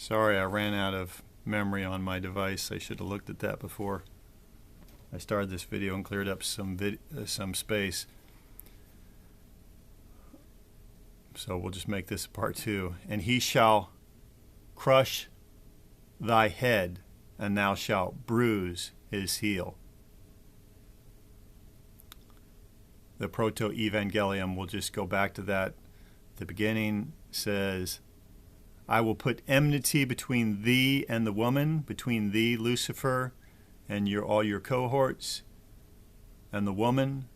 Sorry, I ran out of memory on my device. I should have looked at that before I started this video and cleared up some space. So we'll just make this a part 2. And he shall crush thy head, and thou shalt bruise his heel. The proto-evangelium, we'll just go back to that. The beginning says, I will put enmity between thee and the woman, between thee, Lucifer, and all your cohorts, and the woman,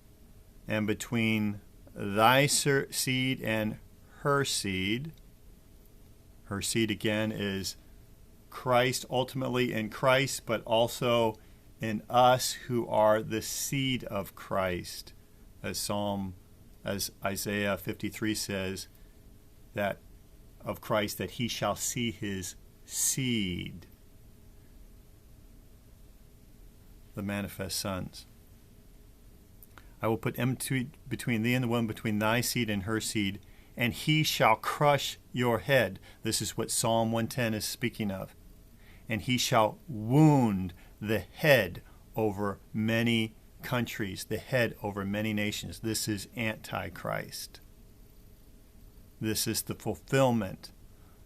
and between thy seed and her seed. Her seed, again, is Christ, ultimately in Christ, but also in us who are the seed of Christ. As Isaiah 53 says, that of Christ, that he shall see his seed, the manifest sons. I will put enmity between thee and the woman, between thy seed and her seed, and he shall crush your head. This is what Psalm 110 is speaking of. And he shall wound the head over many countries, the head over many nations. This is Antichrist. This is the fulfillment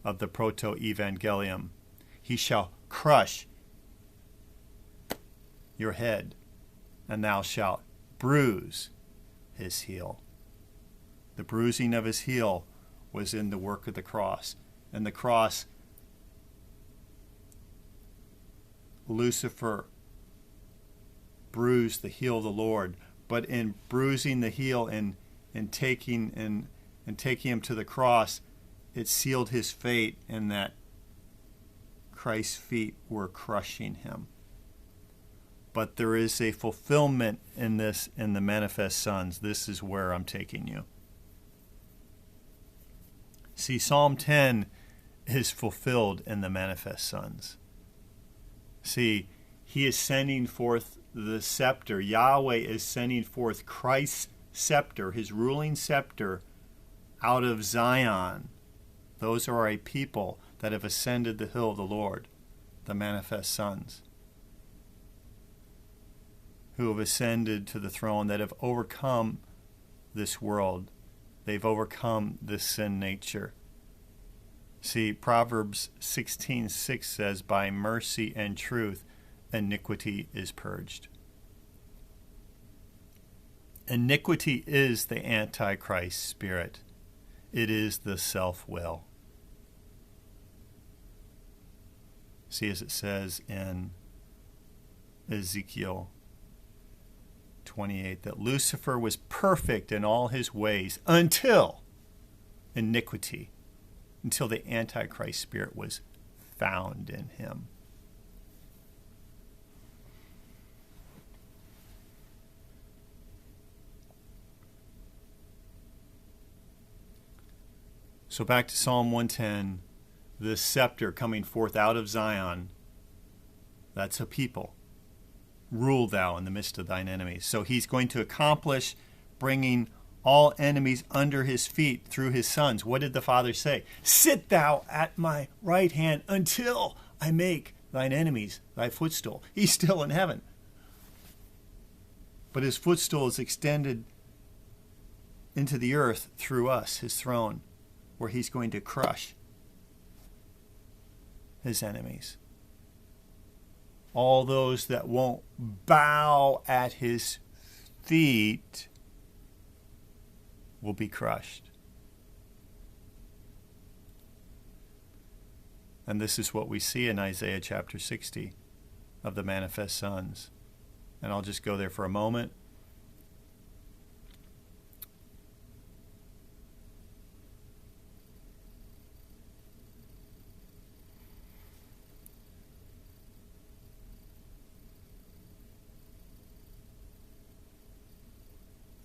of the proto-evangelium. He shall crush your head, and thou shalt bruise his heel. The bruising of his heel was in the work of the cross. And the cross, Lucifer bruised the heel of the Lord, but in bruising the heel and taking him to the cross, it sealed his fate, in that Christ's feet were crushing him. But there is a fulfillment in this, in the manifest sons. This is where I'm taking you. See, Psalm 10 is fulfilled in the manifest sons. See, he is sending forth the scepter. Yahweh is sending forth Christ's scepter, his ruling scepter, out of Zion. Those are a people that have ascended the hill of the Lord, the manifest sons, who have ascended to the throne, that have overcome this world. They've overcome this sin nature. See, Proverbs 16:6 says, by mercy and truth, iniquity is purged. Iniquity is the Antichrist spirit. It is the self-will. See, as it says in Ezekiel 28, that Lucifer was perfect in all his ways until iniquity, until the Antichrist spirit was found in him. So back to Psalm 110, the scepter coming forth out of Zion, that's a people. Rule thou in the midst of thine enemies. So he's going to accomplish bringing all enemies under his feet through his sons. What did the Father say? Sit thou at my right hand until I make thine enemies thy footstool. He's still in heaven, but his footstool is extended into the earth through us, his throne, where he's going to crush his enemies. All those that won't bow at his feet will be crushed. And this is what we see in Isaiah chapter 60 of the manifest sons. And I'll just go there for a moment.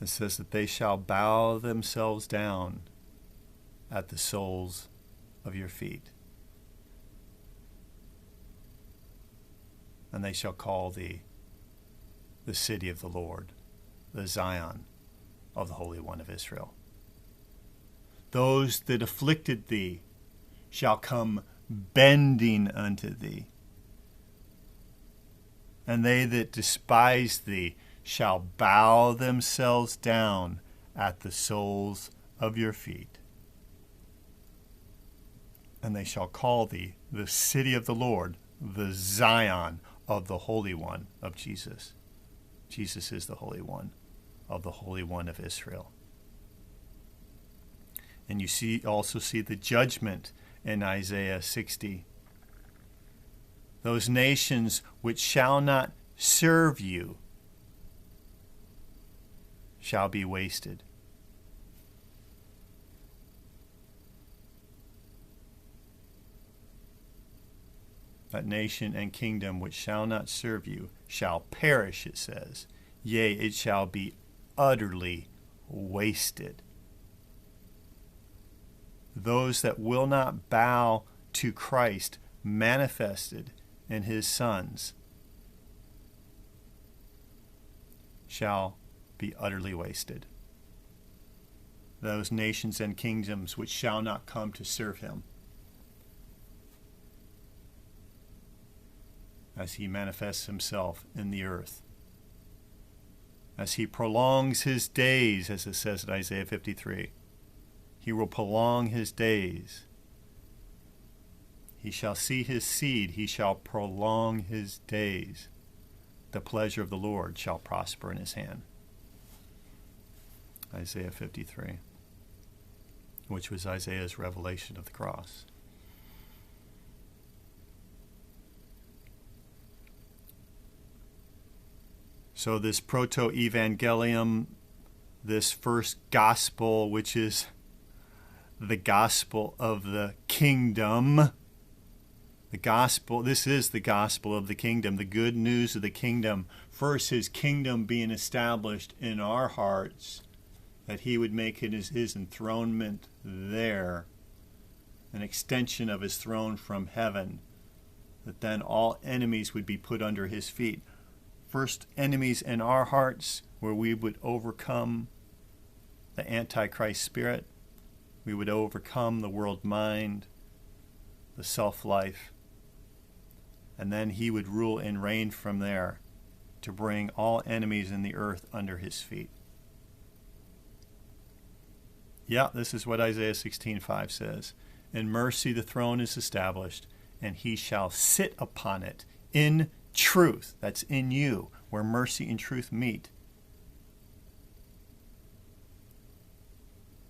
It says that they shall bow themselves down at the soles of your feet. And they shall call thee the city of the Lord, the Zion of the Holy One of Israel. Those that afflicted thee shall come bending unto thee. And they that despise thee shall bow themselves down at the soles of your feet. And they shall call thee the city of the Lord, the Zion of the Holy One of Jesus. Jesus is the Holy One of the Holy One of Israel. And you also see the judgment in Isaiah 60. Those nations which shall not serve you shall be wasted. That nation and kingdom which shall not serve you shall perish, it says. Yea, it shall be utterly wasted. Those that will not bow to Christ manifested in his sons shall be utterly wasted. Those nations and kingdoms which shall not come to serve him as he manifests himself in the earth, as he prolongs his days, as it says in Isaiah 53. He will prolong his days. He shall see his seed. He shall prolong his days. The pleasure of the Lord shall prosper in his hand. Isaiah 53, which was Isaiah's revelation of the cross. So this proto-evangelium, this first gospel, which is the gospel of the kingdom, this is the gospel of the kingdom, the good news of the kingdom. First, his kingdom being established in our hearts, that he would make it his enthronement there, an extension of his throne from heaven, that then all enemies would be put under his feet. First, enemies in our hearts, where we would overcome the Antichrist spirit. We would overcome the world mind, the self-life. And then he would rule and reign from there to bring all enemies in the earth under his feet. Yeah, this is what Isaiah 16:5 says. In mercy the throne is established, and he shall sit upon it in truth. That's in you, where mercy and truth meet.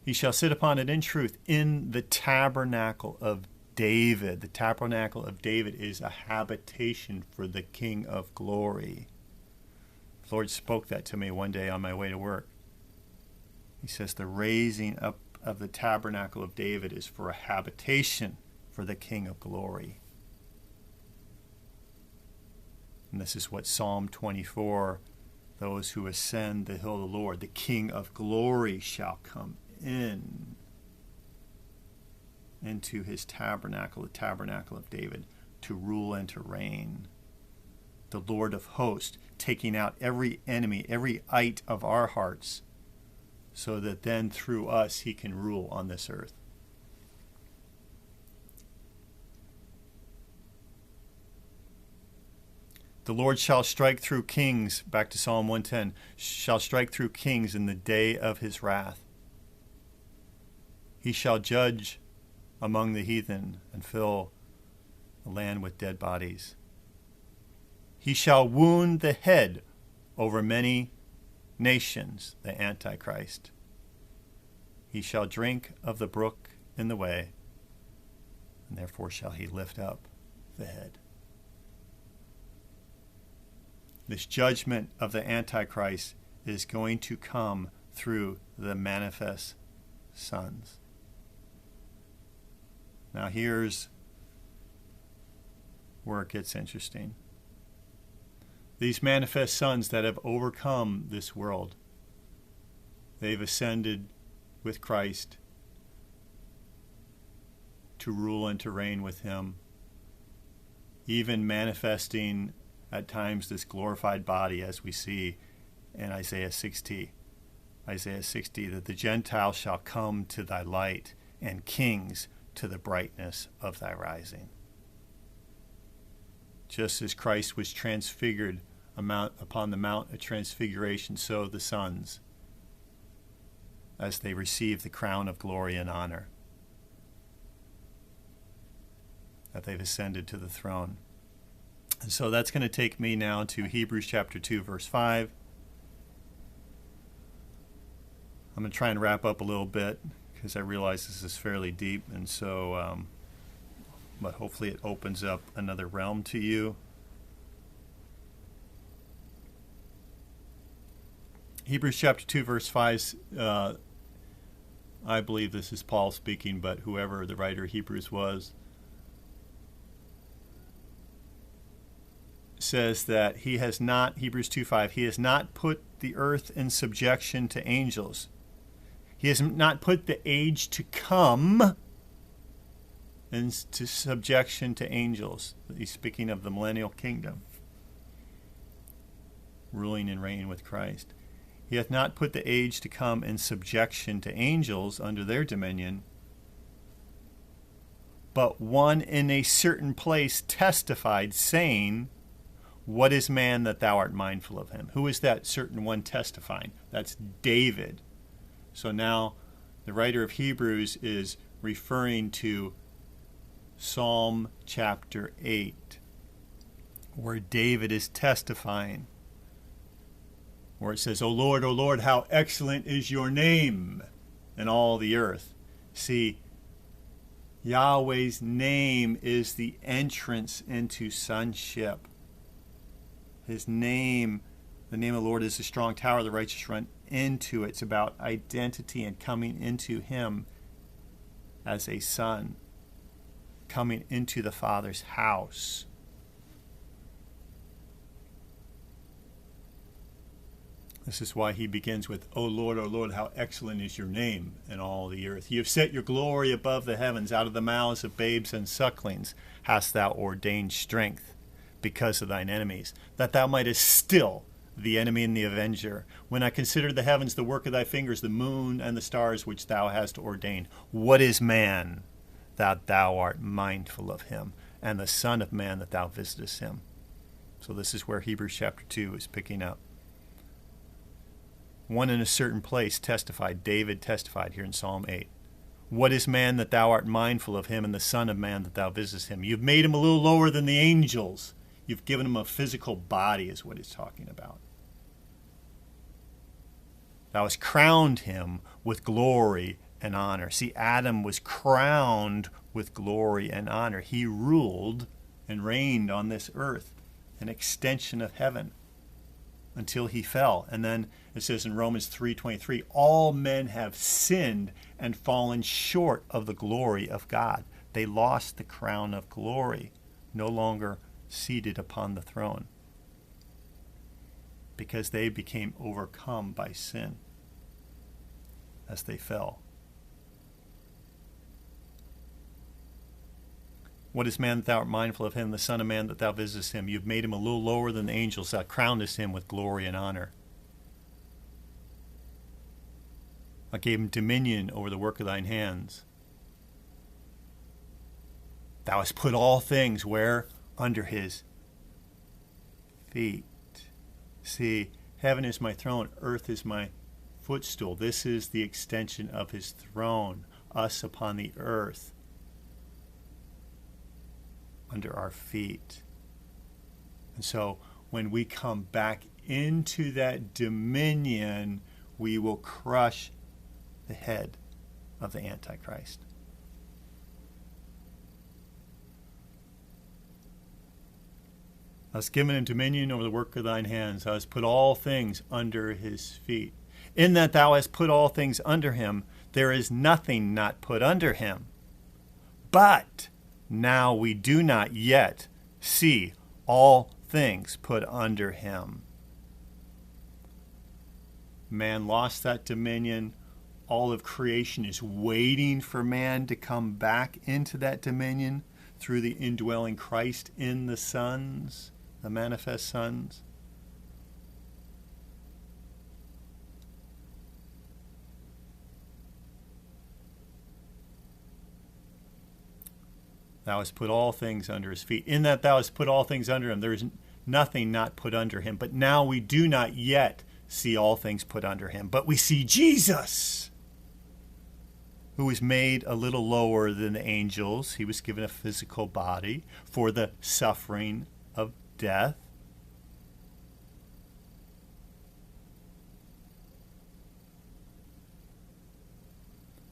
He shall sit upon it in truth in the tabernacle of David. The tabernacle of David is a habitation for the King of glory. The Lord spoke that to me one day on my way to work. He says the raising up of the tabernacle of David is for a habitation for the King of glory. And this is what Psalm 24, those who ascend the hill of the Lord, the King of glory shall come into his tabernacle, the tabernacle of David, to rule and to reign. The Lord of hosts, taking out every enemy, every ite of our hearts, so that then through us he can rule on this earth. The Lord shall strike through kings, back to Psalm 110, shall strike through kings in the day of his wrath. He shall judge among the heathen and fill the land with dead bodies. He shall wound the head over many nations, the Antichrist. He shall drink of the brook in the way, and therefore shall he lift up the head. This judgment of the Antichrist is going to come through the manifest sons. Now here's where it gets interesting. These manifest sons that have overcome this world, they've ascended with Christ to rule and to reign with him, even manifesting at times this glorified body, as we see in Isaiah 60. Isaiah 60, that the Gentiles shall come to thy light, and kings to the brightness of thy rising. Just as Christ was transfigured upon the Mount of Transfiguration, so the sons, as they receive the crown of glory and honor, that they've ascended to the throne. And so that's going to take me now to Hebrews chapter 2, verse 5. I'm going to try and wrap up a little bit because I realize this is fairly deep, and so, but hopefully it opens up another realm to you. Hebrews chapter 2, verse 5, I believe this is Paul speaking, but whoever the writer of Hebrews was, says that he has not, Hebrews 2:5, he has not put the earth in subjection to angels. He has not put the age to come into subjection to angels. He's speaking of the millennial kingdom, ruling and reigning with Christ. He hath not put the age to come in subjection to angels under their dominion, but one in a certain place testified, saying, what is man that thou art mindful of him? Who is that certain one testifying? That's David. So now the writer of Hebrews is referring to Psalm chapter 8, where David is testifying, where it says, O Lord, how excellent is your name in all the earth. See, Yahweh's name is the entrance into sonship. His name, the name of the Lord, is a strong tower. The righteous run into it. It's about identity and coming into him as a son, coming into the Father's house. This is why he begins with, O Lord, how excellent is your name in all the earth. You have set your glory above the heavens. Out of the mouths of babes and sucklings hast thou ordained strength because of thine enemies, that thou mightest still the enemy and the avenger. When I consider the heavens, the work of thy fingers, the moon and the stars which thou hast ordained. What is man that thou art mindful of him, and the son of man that thou visitest him? So this is where Hebrews chapter 2 is picking up. One in a certain place testified, David testified here in Psalm 8. What is man that thou art mindful of him, and the son of man that thou visitest him? You've made him a little lower than the angels. You've given him a physical body, is what he's talking about. Thou hast crowned him with glory and honor. See, Adam was crowned with glory and honor. He ruled and reigned on this earth, an extension of heaven, until he fell. And then it says in Romans 3:23, all men have sinned and fallen short of the glory of God. They lost the crown of glory, no longer seated upon the throne, because they became overcome by sin as they fell. What is man that thou art mindful of him, the son of man that thou visitest him? You've made him a little lower than the angels, thou crownest him with glory and honor. I gave him dominion over the work of thine hands. Thou hast put all things where? Under his feet. See, heaven is my throne, earth is my footstool. This is the extension of his throne, us upon the earth, under our feet. And so when we come back into that dominion, we will crush the head of the Antichrist. Thou hast given him dominion over the work of thine hands. Thou hast put all things under his feet. In that thou hast put all things under him, there is nothing not put under him. But now we do not yet see all things put under him. Man lost that dominion. All of creation is waiting for man to come back into that dominion through the indwelling Christ in the sons, the manifest sons. Thou hast put all things under his feet. In that thou hast put all things under him, there is nothing not put under him. But now we do not yet see all things put under him. But we see Jesus, who was made a little lower than the angels. He was given a physical body for the suffering of death.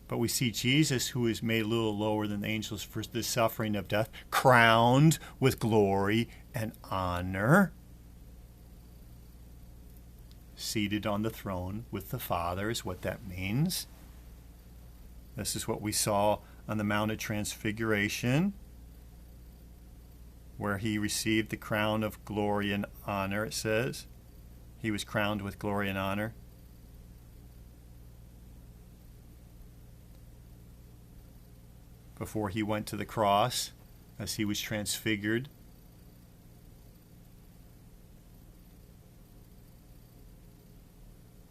But we see Jesus, who is made a little lower than the angels for the suffering of death, crowned with glory and honor, seated on the throne with the Father is what that means. This is what we saw on the Mount of Transfiguration, where he received the crown of glory and honor, it says. He was crowned with glory and honor. Before he went to the cross, as he was transfigured.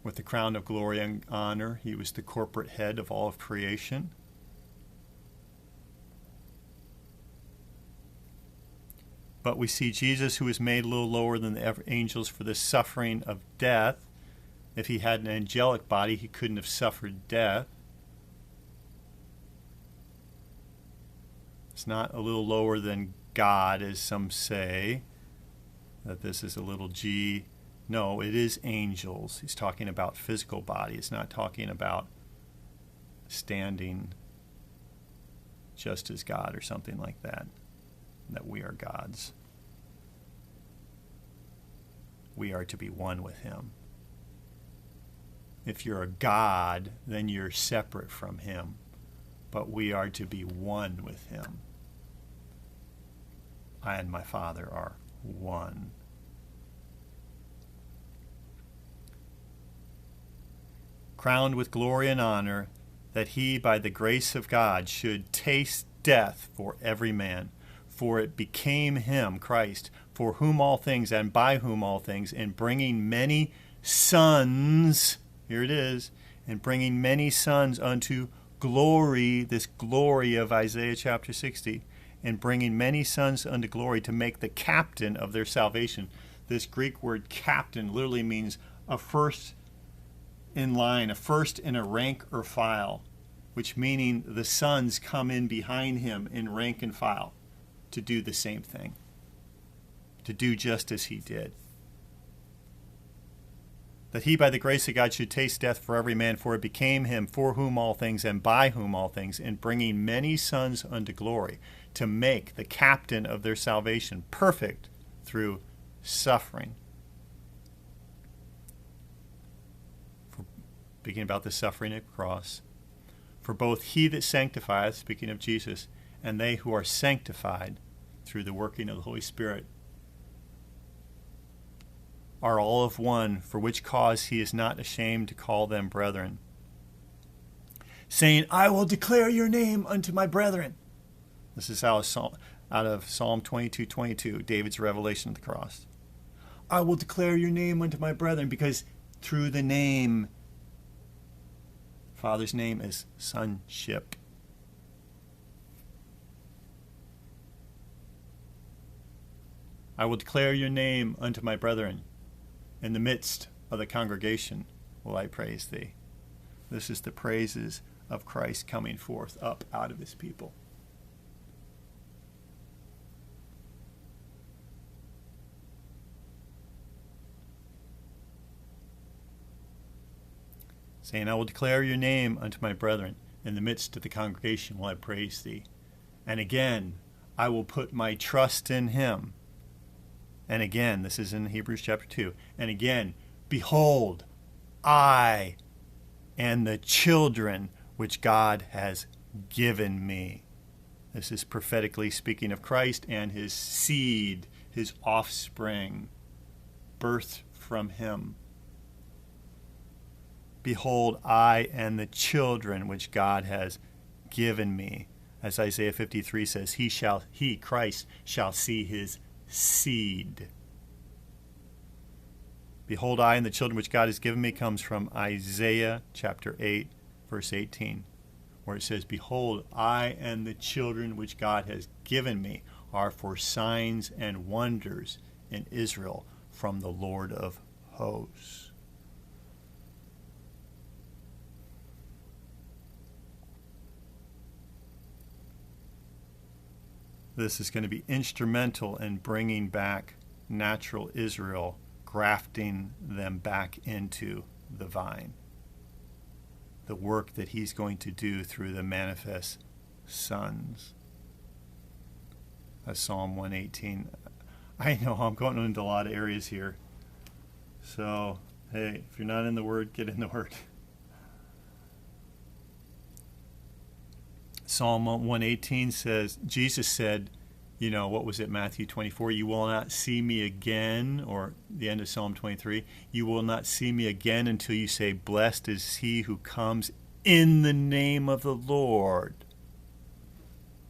With the crown of glory and honor, he was the corporate head of all of creation. But we see Jesus, who is made a little lower than the angels for the suffering of death. If he had an angelic body, he couldn't have suffered death. It's not a little lower than God, as some say, that this is a little g. No, it is angels. He's talking about physical body. It's not talking about standing just as God or something like that, that we are gods. We are to be one with him. If you're a god, then you're separate from him, but we are to be one with him. I and my Father are one. Crowned with glory and honor, that he, by the grace of God, should taste death for every man. For it became him, Christ, for whom all things and by whom all things, in bringing many sons, here it is, in bringing many sons unto glory, this glory of Isaiah chapter 60, and bringing many sons unto glory, to make the captain of their salvation. This Greek word captain literally means a first in line, a first in a rank or file, which meaning the sons come in behind him in rank and file to do the same thing, to do just as he did. That he, by the grace of God, should taste death for every man, for it became him, for whom all things and by whom all things, in bringing many sons unto glory, to make the captain of their salvation perfect through suffering. Speaking about the suffering at the cross. For both he that sanctifieth, speaking of Jesus, and they who are sanctified through the working of the Holy Spirit, are all of one, for which cause he is not ashamed to call them brethren, saying, I will declare your name unto my brethren. This is out of Psalm 22:22, David's revelation of the cross. I will declare your name unto my brethren, because through the name, Father's name is sonship. I will declare your name unto my brethren. In the midst of the congregation will I praise thee. This is the praises of Christ coming forth up out of his people. Saying, I will declare your name unto my brethren. In the midst of the congregation will I praise thee. And again, I will put my trust in him. And again, this is in Hebrews chapter 2. And again, behold, I and the children which God has given me. This is prophetically speaking of Christ and his seed, his offspring, birthed from him. Behold, I and the children which God has given me. As Isaiah 53 says, he, Christ, shall see his seed. Behold, I and the children which God has given me comes from Isaiah chapter 8, verse 18, where it says, "Behold, I and the children which God has given me are for signs and wonders in Israel from the Lord of hosts." This is going to be instrumental in bringing back natural Israel, grafting them back into the vine. The work that he's going to do through the manifest sons. That's Psalm 118. I know I'm going into a lot of areas here. So, hey, if you're not in the Word, get in the Word. Psalm 118 says, Jesus said, what was it, Matthew 24, "You will not see me again," or the end of Psalm 23, "You will not see me again until you say, 'Blessed is he who comes in the name of the Lord.'"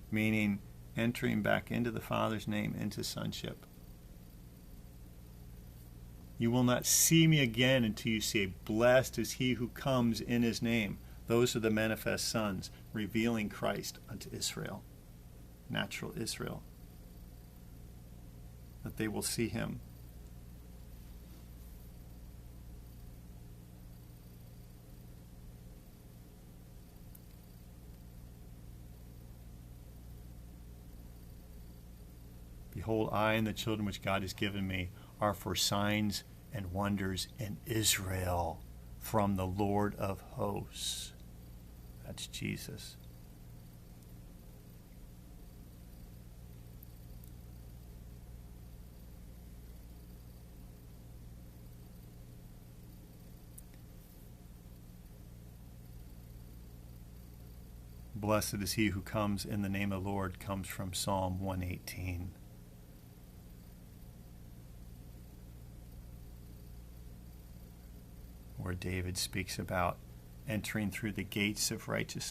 Meaning entering back into the Father's name, into sonship. "You will not see me again until you say, 'Blessed is he who comes in his name.'" Those are the manifest sons, revealing Christ unto Israel, natural Israel, that they will see him. "Behold, I and the children which God has given me are for signs and wonders in Israel from the Lord of hosts." That's Jesus. "Blessed is he who comes in the name of the Lord" comes from Psalm 118. Where David speaks about entering through the gates of righteousness